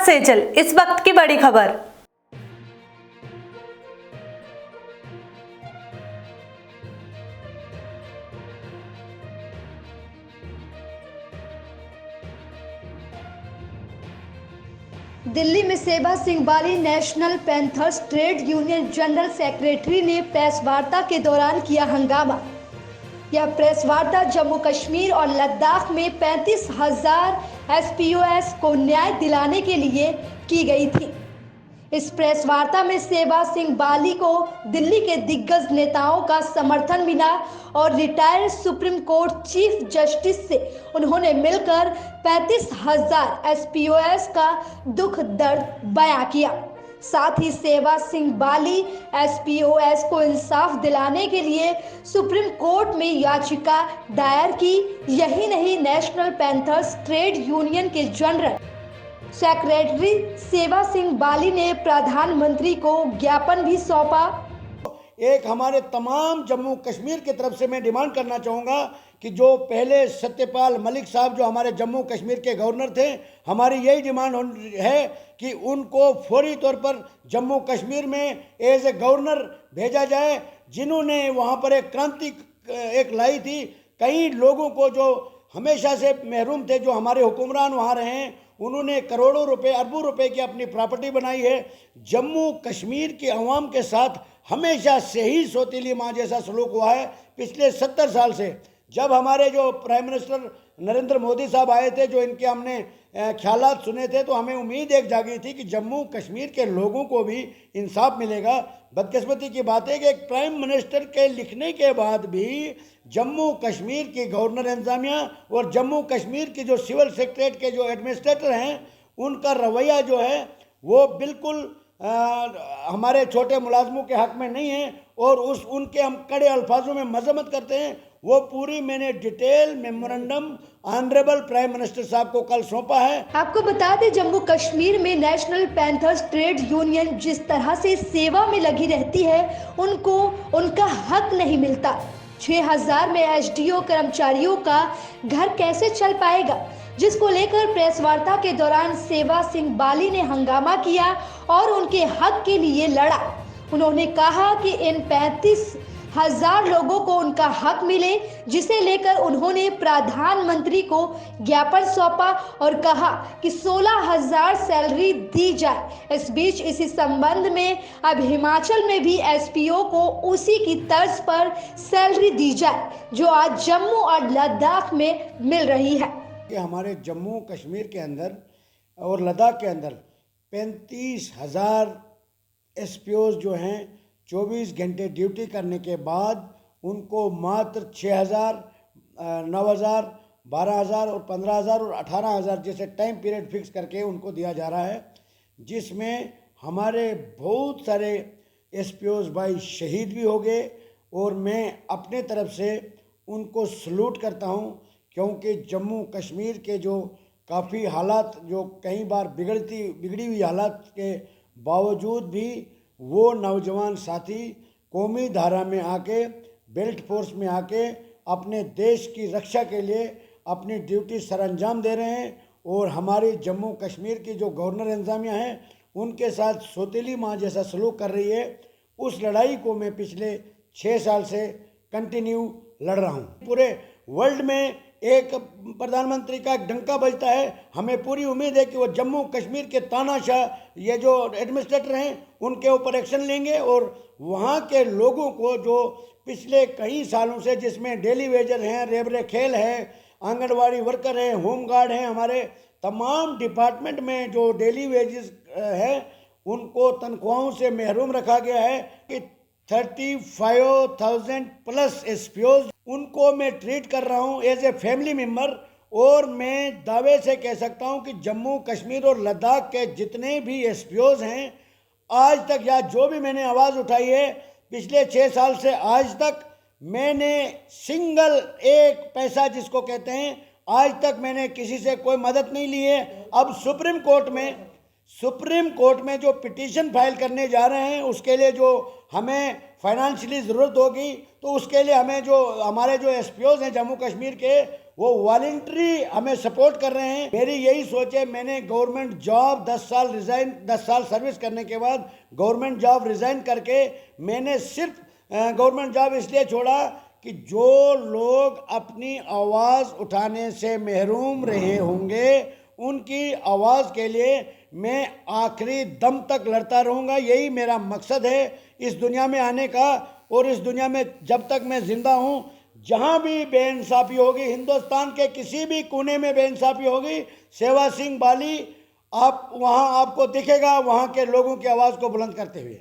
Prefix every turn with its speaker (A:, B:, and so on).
A: सेजल। इस वक्त की बड़ी खबर।
B: दिल्ली में Sewa Singh Bali national panthers trade union general secretary ने प्रेस वार्ता के दौरान किया हंगामा। यह प्रेस वार्ता जम्मू कश्मीर और लद्दाख में 35,000 एसपीओएस को न्याय दिलाने के लिए की गई थी। इस प्रेस वार्ता में सेवा सिंह बाली को दिल्ली के दिग्गज नेताओं का समर्थन मिला और retired supreme court chief justice से उन्होंने मिलकर 35,000 एसपीओएस का दुख दर्द बयां किया। साथ ही सेवा सिंह बाली एसपीओएस को इंसाफ दिलाने के लिए सुप्रीम कोर्ट में याचिका दायर की। यही नहीं, नेशनल पैंथर्स ट्रेड यूनियन के जनरल सेक्रेटरी सेवा सिंह बाली ने प्रधानमंत्री को ज्ञापन भी सौंपा।
C: एक हमारे तमाम जम्मू कश्मीर की तरफ से मैं डिमांड करना चाहूँगा कि जो पहले सत्यपाल मलिक साहब जो हमारे जम्मू कश्मीर के गवर्नर थे, हमारी यही डिमांड है कि उनको फौरी तौर पर जम्मू कश्मीर में एज ए गवर्नर भेजा जाए, जिन्होंने वहाँ पर एक क्रांति एक लाई थी। कई लोगों को जो हमेशा से महरूम थे, जो हमारे हुक्मरान वहाँ रहे हैं, उन्होंने करोड़ों रुपए अरबों रुपए की अपनी प्रॉपर्टी बनाई है। जम्मू कश्मीर की आवाम के साथ हमेशा से ही सौतीली माँ जैसा सलूक हुआ है। पिछले 70 साल से जब हमारे जो प्राइम मिनिस्टर नरेंद्र मोदी साहब आए थे, जो इनके हमने ख्यालात सुने थे, तो हमें उम्मीद एक जागी थी कि जम्मू कश्मीर के लोगों को भी इंसाफ मिलेगा। बदकिस्मती की बात है कि एक प्राइम मिनिस्टर के लिखने के बाद भी जम्मू कश्मीर की गवर्नर इंतजामिया और जम्मू कश्मीर की जो सिविल सेक्रेटरीट के जो एडमिनिस्ट्रेटर हैं, उनका रवैया जो है वो बिल्कुल हमारे छोटे मुलाजमों के हक में नहीं है और उनके हम कड़े अल्फाजों में मजम्मत करते हैं। वो पूरी मैंने detail memorandum honourable prime minister साहब को कल सौंपा है।
B: आपको बता दें, जम्मू कश्मीर में नेशनल पैंथर्स ट्रेड यूनियन जिस तरह से सेवा में लगी रहती है, उनको उनका हक नहीं मिलता। 6,000 में एसडीओ कर्मचारियों का घर कैसे चल पाएगा, जिसको लेकर प्रेस वार्ता के दौरान सेवा सिंह बाली ने हंगामा किया और उनके हक के लिए लड़ा। उन्होंने कहा कि इन 35,000 लोगों को उनका हक मिले, जिसे लेकर उन्होंने प्रधानमंत्री को ज्ञापन सौंपा और कहा कि 16,000 सैलरी दी जाए। इस बीच इसी संबंध में अब हिमाचल में भी एसपीओ को उसी की तर्ज पर सैलरी दी जाए, जो आज जम्मू और लद्दाख में मिल रही है।
C: कि हमारे जम्मू कश्मीर के अंदर और लद्दाख के अंदर 35,000 एसपीओज जो हैं 24 घंटे ड्यूटी करने के बाद उनको मात्र 6,000, 9,000, 12,000 और 15,000 और 18,000 जैसे टाइम पीरियड फिक्स करके उनको दिया जा रहा है, जिसमें हमारे बहुत सारे एसपीओज भाई शहीद भी हो गए। और मैं अपने तरफ से उनको सलूट करता हूं, क्योंकि जम्मू कश्मीर के जो काफ़ी हालात जो कई बार बिगड़ी हुई हालात के बावजूद भी वो नौजवान साथी कौमी धारा में आके, बेल्ट फोर्स में आके अपने देश की रक्षा के लिए अपनी ड्यूटी सरअंजाम दे रहे हैं। और हमारी जम्मू कश्मीर की जो गवर्नर इंतजामिया है, उनके साथ सौतीली माँ जैसा सलूक कर रही है। उस लड़ाई को मैं पिछले 6 साल से कंटिन्यू लड़ रहा हूँ। पूरे वर्ल्ड में एक प्रधानमंत्री का डंका बजता है। हमें पूरी उम्मीद है कि वो जम्मू कश्मीर के तानाशाह ये जो एडमिनिस्ट्रेटर हैं, उनके ऊपर एक्शन लेंगे और वहाँ के लोगों को जो पिछले कई सालों से, जिसमें डेली वेजर हैं, रेबरे खेल है, आंगनवाड़ी वर्कर हैं, होम गार्ड हैं, हमारे तमाम डिपार्टमेंट में जो डेली वेजेस है, उनको तनख्वाहों से महरूम रखा गया है कि 35,000 प्लस एसपीओज उनको मैं ट्रीट कर रहा हूं एज ए फैमिली मेम्बर। और मैं दावे से कह सकता हूं कि जम्मू कश्मीर और लद्दाख के जितने भी एसपीओज हैं, आज तक या जो भी मैंने आवाज़ उठाई है पिछले 6 साल से आज तक, मैंने सिंगल एक पैसा जिसको कहते हैं, आज तक मैंने किसी से कोई मदद नहीं ली है। अब सुप्रीम कोर्ट में जो पिटीशन फाइल करने जा रहे हैं, उसके लिए जो हमें फाइनेंशियली ज़रूरत होगी, तो उसके लिए हमें जो हमारे जो एसपीओज हैं जम्मू कश्मीर के, वो वॉलंटरी हमें सपोर्ट कर रहे हैं। मेरी यही सोच है, मैंने गवर्नमेंट जॉब 10 साल सर्विस करने के बाद गवर्नमेंट जॉब रिज़ाइन करके मैंने सिर्फ गवर्नमेंट जॉब इसलिए छोड़ा कि जो लोग अपनी आवाज़ उठाने से महरूम रहे होंगे उनकी आवाज़ के लिए मैं आखिरी दम तक लड़ता रहूँगा। यही मेरा मकसद है इस दुनिया में आने का। और इस दुनिया में जब तक मैं ज़िंदा हूँ, जहाँ भी बेइंसाफ़ी होगी, हिंदुस्तान के किसी भी कोने में बेइंसाफ़ी होगी, सेवा सिंह बाली आप वहाँ आपको दिखेगा, वहाँ के लोगों की आवाज़ को बुलंद करते हुए।